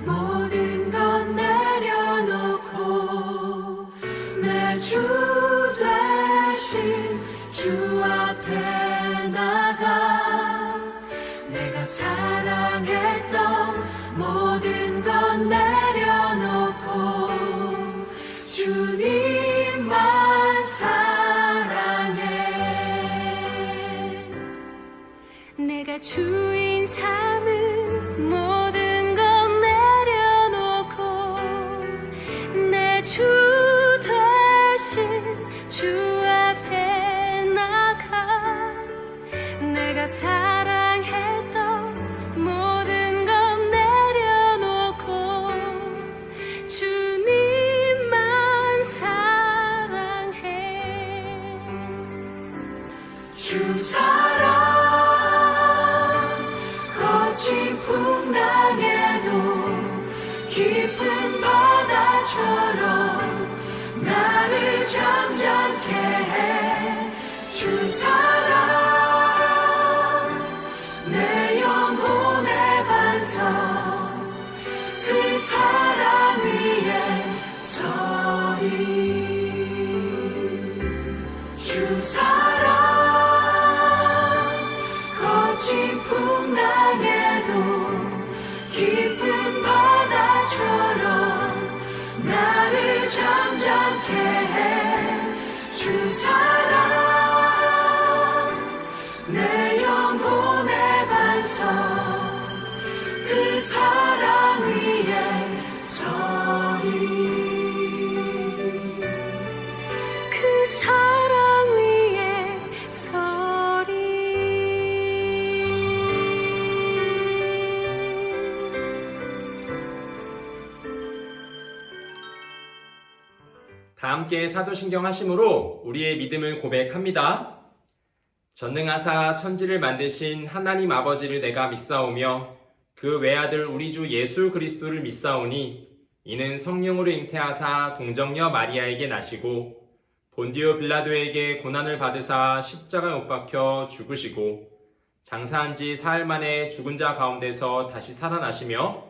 모든 것 내려놓고 내 주 대신 주 앞에 나가 내가 사랑했던 모든 것 내려놓고 주님만 사랑해. 내가 주인 삼은 모든 것 내려놓고 내 주 대신 주 앞에 나가 내가 사랑했던 모든 것 내려놓고 주님만 사랑해. 주 사랑 거친 풍랑에도 깊은 바다처럼 나를 잠잠케 해. 주 사랑 내 영혼의 반석 그 사랑 위에 서리. 주 사랑 거친 풍랑에도 깊은 바다처럼 나를 잠잠케 해. 주 사랑 내 영혼의 반석 그 사랑 위에 서리. 그 사랑 위에 서리. 다 함께 사도신경 하심으로 우리의 믿음을 고백합니다. 전능하사 천지를 만드신 하나님 아버지를 내가 믿사오며 그 외아들 우리 주 예수 그리스도를 믿사오니 이는 성령으로 잉태하사 동정녀 마리아에게 나시고 본디오 빌라도에게 고난을 받으사 십자가에 못 박혀 죽으시고 장사한 지 사흘 만에 죽은 자 가운데서 다시 살아나시며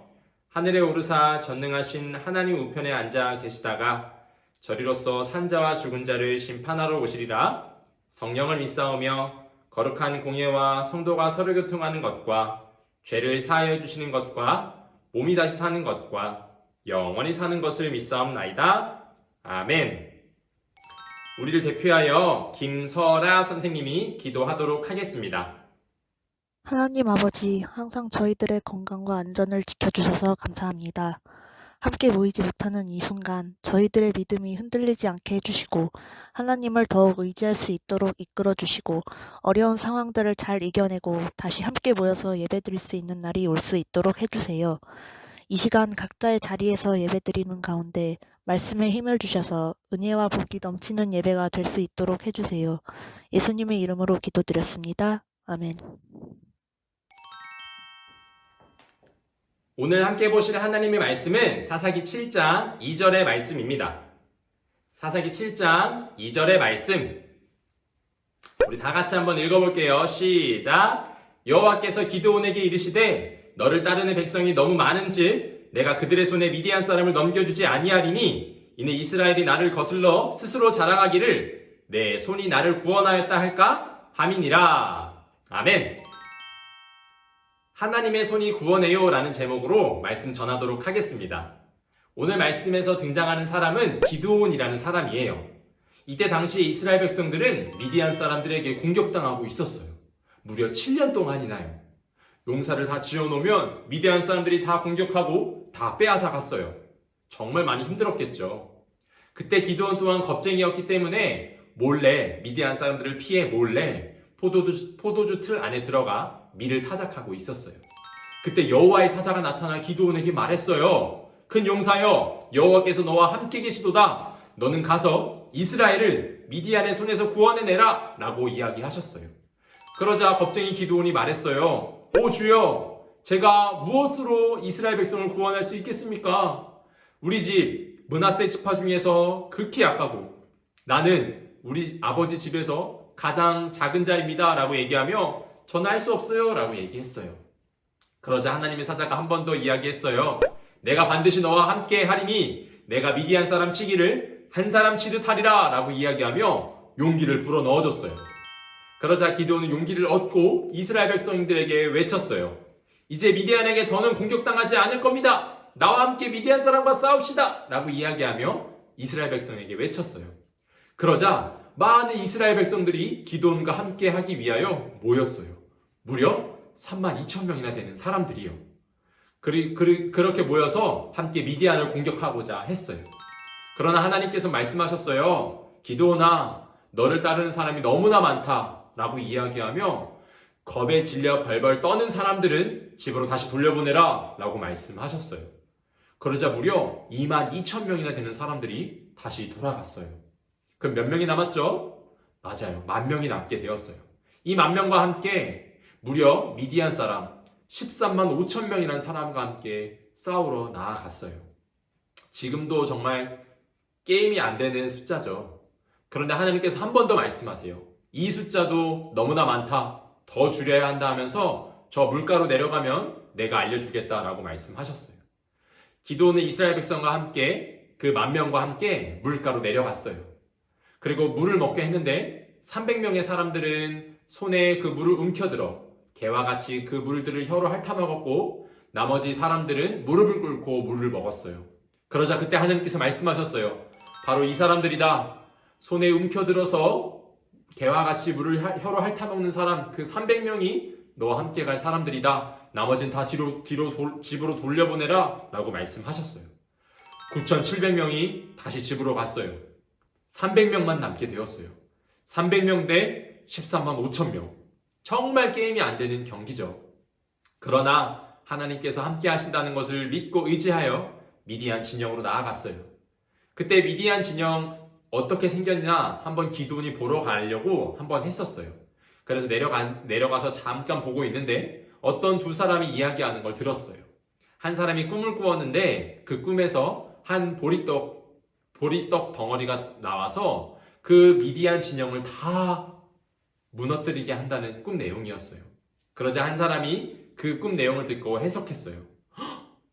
하늘에 오르사 전능하신 하나님 우편에 앉아 계시다가 저리로서 산자와 죽은 자를 심판하러 오시리라. 성령을 믿사오며 거룩한 공예와 성도가 서로 교통하는 것과 죄를 사하여 주시는 것과 몸이 다시 사는 것과 영원히 사는 것을 믿사옵나이다. 아멘. 우리를 대표하여 김설아 선생님이 기도하도록 하겠습니다. 하나님 아버지, 항상 저희들의 건강과 안전을 지켜주셔서 감사합니다. 함께 모이지 못하는 이 순간 저희들의 믿음이 흔들리지 않게 해주시고 하나님을 더욱 의지할 수 있도록 이끌어주시고 어려운 상황들을 잘 이겨내고 다시 함께 모여서 예배드릴 수 있는 날이 올 수 있도록 해주세요. 이 시간 각자의 자리에서 예배드리는 가운데 말씀에 힘을 주셔서 은혜와 복이 넘치는 예배가 될 수 있도록 해주세요. 예수님의 이름으로 기도드렸습니다. 아멘. 오늘 함께 보실 하나님의 말씀은 사사기 7장 2절의 말씀입니다. 사사기 7장 2절의 말씀 우리 다 같이 한번 읽어볼게요. 시작. 여호와께서 기드온에게 이르시되 너를 따르는 백성이 너무 많은즉 내가 그들의 손에 미디안 사람을 넘겨주지 아니하리니 이는 이스라엘이 나를 거슬러 스스로 자랑하기를 내 손이 나를 구원하였다 할까 함이니라. 아멘. 하나님의 손이 구원해요 라는 제목으로 말씀 전하도록 하겠습니다. 오늘 말씀에서 등장하는 사람은 기드온이라는 사람이에요. 이때 당시 이스라엘 백성들은 미디안 사람들에게 공격당하고 있었어요. 무려 7년 동안이나요. 용사를 다 지어놓으면 미디안 사람들이 다 공격하고 다 빼앗아 갔어요. 정말 많이 힘들었겠죠. 그때 기드온 또한 겁쟁이였기 때문에 몰래 미디안 사람들을 피해 몰래 포도주 틀 안에 들어가 밀을 타작하고 있었어요. 그때 여호와의 사자가 나타나 기드온에게 말했어요. 큰 용사여, 여호와께서 너와 함께 계시도다. 너는 가서 이스라엘을 미디안의 손에서 구원해내라 라고 이야기하셨어요. 그러자 겁쟁이 기드온이 말했어요. 오 주여, 제가 무엇으로 이스라엘 백성을 구원할 수 있겠습니까? 우리 집 므낫세 지파 중에서 극히 약하고 나는 우리 아버지 집에서 가장 작은 자입니다 라고 얘기하며 저는 할 수 없어요 라고 얘기했어요. 그러자 하나님의 사자가 한 번 더 이야기했어요. 내가 반드시 너와 함께 하리니 내가 미디안 사람 치기를 한 사람 치듯 하리라 라고 이야기하며 용기를 불어넣어줬어요. 그러자 기드온은 용기를 얻고 이스라엘 백성들에게 외쳤어요. 이제 미디안에게 더는 공격당하지 않을 겁니다. 나와 함께 미디안 사람과 싸웁시다 라고 이야기하며 이스라엘 백성에게 외쳤어요. 그러자 많은 이스라엘 백성들이 기드온과 함께 하기 위하여 모였어요. 무려 32,000명이나 되는 사람들이요. 그렇게 모여서 함께 미디안을 공격하고자 했어요. 그러나 하나님께서 말씀하셨어요. 기드온아, 너를 따르는 사람이 너무나 많다 라고 이야기하며 겁에 질려 벌벌 떠는 사람들은 집으로 다시 돌려보내라 라고 말씀하셨어요. 그러자 무려 22,000명이나 되는 사람들이 다시 돌아갔어요. 그럼 몇 명이 남았죠? 맞아요. 10,000명이 남게 되었어요. 이 10,000명과 함께 무려 미디안 사람 13만 5천 명이라는 사람과 함께 싸우러 나아갔어요. 지금도 정말 게임이 안 되는 숫자죠. 그런데 하나님께서 한 번 더 말씀하세요. 이 숫자도 너무나 많다. 더 줄여야 한다 하면서 저 물가로 내려가면 내가 알려주겠다라고 말씀하셨어요. 기드온은 이스라엘 백성과 함께 그 10,000명과 함께 물가로 내려갔어요. 그리고 물을 먹게 했는데 300명의 사람들은 손에 그 물을 움켜들어 개와 같이 그 물들을 혀로 핥아먹었고 나머지 사람들은 무릎을 꿇고 물을 먹었어요. 그러자 그때 하나님께서 말씀하셨어요. 바로 이 사람들이다. 손에 움켜들어서 개와 같이 물을 혀로 핥아먹는 사람 그 300명이 너와 함께 갈 사람들이다. 나머지는 다 집으로 돌려보내라 라고 말씀하셨어요. 9,700명이 다시 집으로 갔어요. 300명만 남게 되었어요. 300명 대 13만 5천 명. 정말 게임이 안 되는 경기죠. 그러나 하나님께서 함께 하신다는 것을 믿고 의지하여 미디안 진영으로 나아갔어요. 그때 미디안 진영 어떻게 생겼냐 한번 기드온이 보러 가려고 한번 했었어요. 그래서 내려가서 잠깐 보고 있는데 어떤 두 사람이 이야기하는 걸 들었어요. 한 사람이 꿈을 꾸었는데 그 꿈에서 한 보리떡 덩어리가 나와서 그 미디안 진영을 다 무너뜨리게 한다는 꿈 내용이었어요. 그러자 한 사람이 그 꿈 내용을 듣고 해석했어요.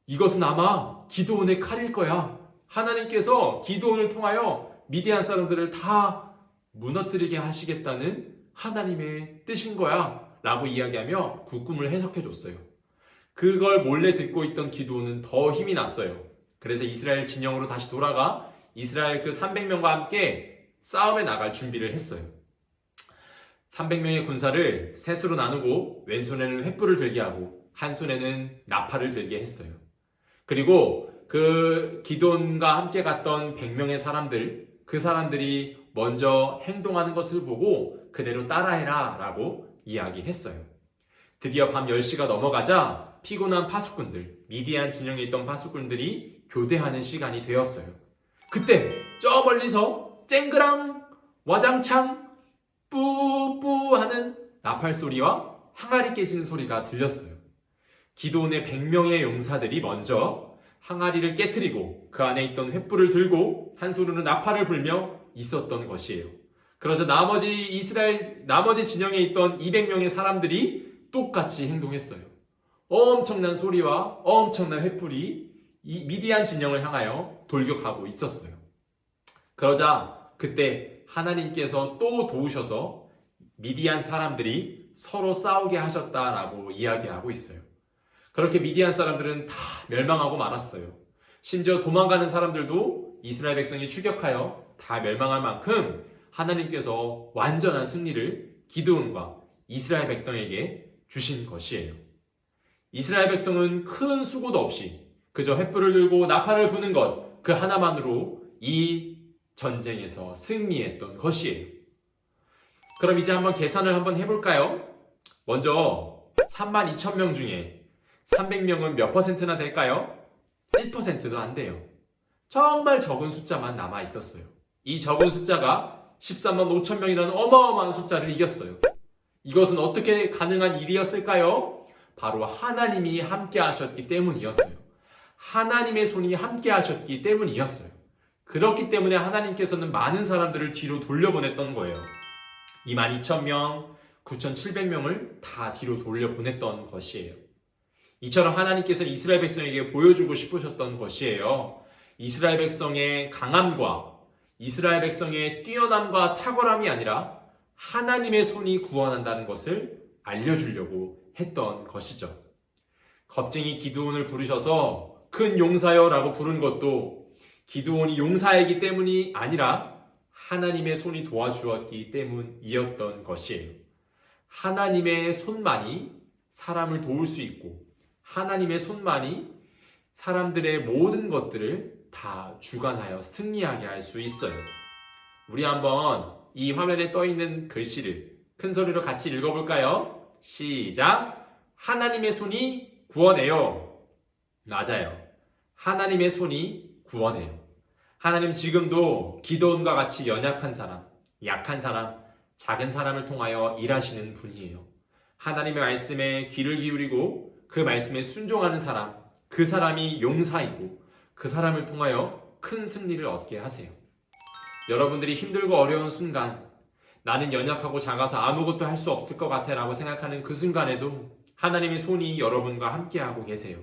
이것은 아마 기드온의 칼일 거야. 하나님께서 기드온을 통하여 미디안 사람들을 다 무너뜨리게 하시겠다는 하나님의 뜻인 거야 라고 이야기하며 그 꿈을 해석해 줬어요. 그걸 몰래 듣고 있던 기드온은 더 힘이 났어요. 그래서 이스라엘 진영으로 다시 돌아가 이스라엘 그 300명과 함께 싸움에 나갈 준비를 했어요. 300명의 군사를 셋으로 나누고 왼손에는 횃불을 들게 하고 한 손에는 나팔을 들게 했어요. 그리고 그 기드온과 함께 갔던 100명의 사람들, 그 사람들이 먼저 행동하는 것을 보고 그대로 따라해라 라고 이야기했어요. 드디어 밤 10시가 넘어가자 피곤한 파수꾼들, 미디안 진영에 있던 파수꾼들이 교대하는 시간이 되었어요. 그때 저 멀리서 쨍그랑 와장창 뿌뿌 하는 나팔 소리와 항아리 깨지는 소리가 들렸어요. 기드온의 100명의 용사들이 먼저 항아리를 깨트리고 그 안에 있던 횃불을 들고 한 손으로 나팔을 불며 있었던 것이에요. 그러자 나머지 진영에 있던 200명의 사람들이 똑같이 행동했어요. 엄청난 소리와 엄청난 횃불이 이 미디안 진영을 향하여 돌격하고 있었어요. 그러자 그때 하나님께서 또 도우셔서 미디안 사람들이 서로 싸우게 하셨다라고 이야기하고 있어요. 그렇게 미디안 사람들은 다 멸망하고 말았어요. 심지어 도망가는 사람들도 이스라엘 백성이 추격하여 다 멸망할 만큼 하나님께서 완전한 승리를 기드온과 이스라엘 백성에게 주신 것이에요. 이스라엘 백성은 큰 수고도 없이 그저 횃불을 들고 나팔을 부는 것 그 하나만으로 이 전쟁에서 승리했던 것이에요. 그럼 이제 한번 계산을 한번 해볼까요? 먼저 32,000명 중에 300명은 몇 퍼센트나 될까요? 1%도 안 돼요. 정말 적은 숫자만 남아 있었어요. 이 적은 숫자가 13만 5천 명이라는 어마어마한 숫자를 이겼어요. 이것은 어떻게 가능한 일이었을까요? 바로 하나님이 함께 하셨기 때문이었어요. 하나님의 손이 함께 하셨기 때문이었어요. 그렇기 때문에 하나님께서는 많은 사람들을 뒤로 돌려보냈던 거예요. 22,000명, 9,700명을 다 뒤로 돌려보냈던 것이에요. 이처럼 하나님께서 이스라엘 백성에게 보여주고 싶으셨던 것이에요. 이스라엘 백성의 강함과 이스라엘 백성의 뛰어남과 탁월함이 아니라 하나님의 손이 구원한다는 것을 알려주려고 했던 것이죠. 겁쟁이 기드온을 부르셔서 큰 용사여라고 부른 것도 기드온이 용사이기 때문이 아니라 하나님의 손이 도와주었기 때문이었던 것이에요. 하나님의 손만이 사람을 도울 수 있고 하나님의 손만이 사람들의 모든 것들을 다 주관하여 승리하게 할 수 있어요. 우리 한번 이 화면에 떠 있는 글씨를 큰 소리로 같이 읽어볼까요? 시작! 하나님의 손이 구원해요. 맞아요. 하나님의 손이 구원해요. 하나님 지금도 기드온과 같이 연약한 사람, 약한 사람, 작은 사람을 통하여 일하시는 분이에요. 하나님의 말씀에 귀를 기울이고 그 말씀에 순종하는 사람, 그 사람이 용사이고 그 사람을 통하여 큰 승리를 얻게 하세요. 여러분들이 힘들고 어려운 순간, 나는 연약하고 작아서 아무것도 할 수 없을 것 같아 라고 생각하는 그 순간에도 하나님의 손이 여러분과 함께하고 계세요.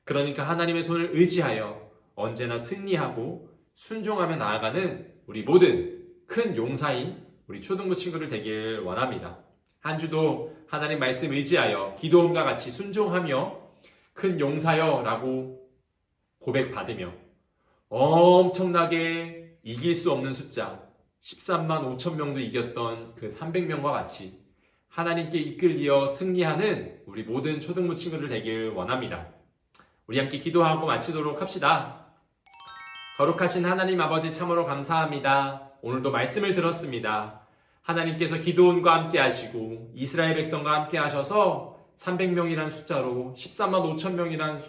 그러니까 하나님의 손을 의지하여 언제나 승리하고 순종하며 나아가는 우리 모든 큰 용사인 우리 초등부 친구들 되길 원합니다. 한 주도 하나님 말씀 의지하여 기도원과 같이 순종하며 큰 용사여 라고 고백받으며 엄청나게 이길 수 없는 숫자 13만 5천 명도 이겼던 그 300명과 같이 하나님께 이끌리어 승리하는 우리 모든 초등부 친구들 되길 원합니다. 우리 함께 기도하고 마치도록 합시다. 거룩하신 하나님 아버지 참으로 감사합니다. 오늘도 말씀을 들었습니다. 하나님께서 기드온과 함께 하시고 이스라엘 백성과 함께 하셔서 300명이란 숫자로 13만 5천 명이란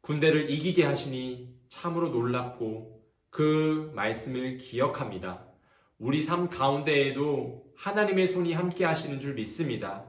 군대를 이기게 하시니 참으로 놀랍고 그 말씀을 기억합니다. 우리 삶 가운데에도 하나님의 손이 함께 하시는 줄 믿습니다.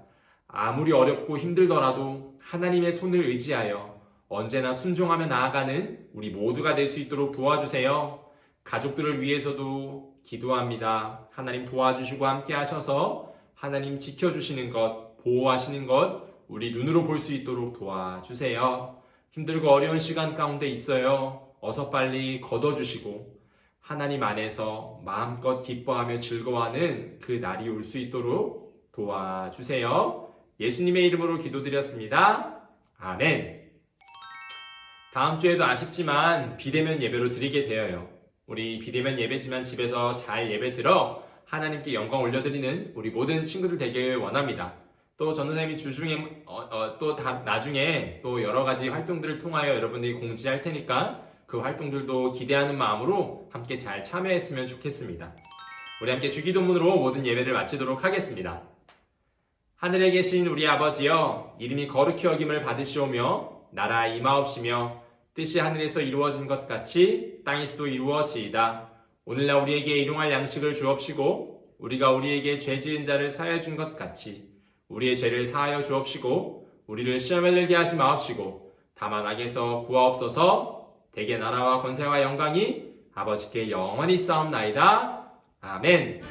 아무리 어렵고 힘들더라도 하나님의 손을 의지하여 언제나 순종하며 나아가는 우리 모두가 될 수 있도록 도와주세요. 가족들을 위해서도 기도합니다. 하나님 도와주시고 함께 하셔서 하나님 지켜주시는 것, 보호하시는 것 우리 눈으로 볼 수 있도록 도와주세요. 힘들고 어려운 시간 가운데 있어요. 어서 빨리 걷어주시고 하나님 안에서 마음껏 기뻐하며 즐거워하는 그 날이 올 수 있도록 도와주세요. 예수님의 이름으로 기도드렸습니다. 아멘. 다음 주에도 아쉽지만 비대면 예배로 드리게 되어요. 우리 비대면 예배지만 집에서 잘 예배 들어 하나님께 영광 올려드리는 우리 모든 친구들 되길 원합니다. 또 전도사님이 주중에 나중에 또 여러 가지 활동들을 통하여 여러분들이 공지할 테니까 그 활동들도 기대하는 마음으로 함께 잘 참여했으면 좋겠습니다. 우리 함께 주기도문으로 모든 예배를 마치도록 하겠습니다. 하늘에 계신 우리 아버지여, 이름이 거룩히 여김을 받으시오며 나라 임하옵시며 뜻이 하늘에서 이루어진 것 같이 땅에서도 이루어지이다. 오늘날 우리에게 일용할 양식을 주옵시고 우리가 우리에게 죄 지은 자를 사하여 준 것 같이 우리의 죄를 사하여 주옵시고 우리를 시험에 들게 하지 마옵시고 다만 악에서 구하옵소서. 대개 나라와 권세와 영광이 아버지께 영원히 싸움나이다. 아멘.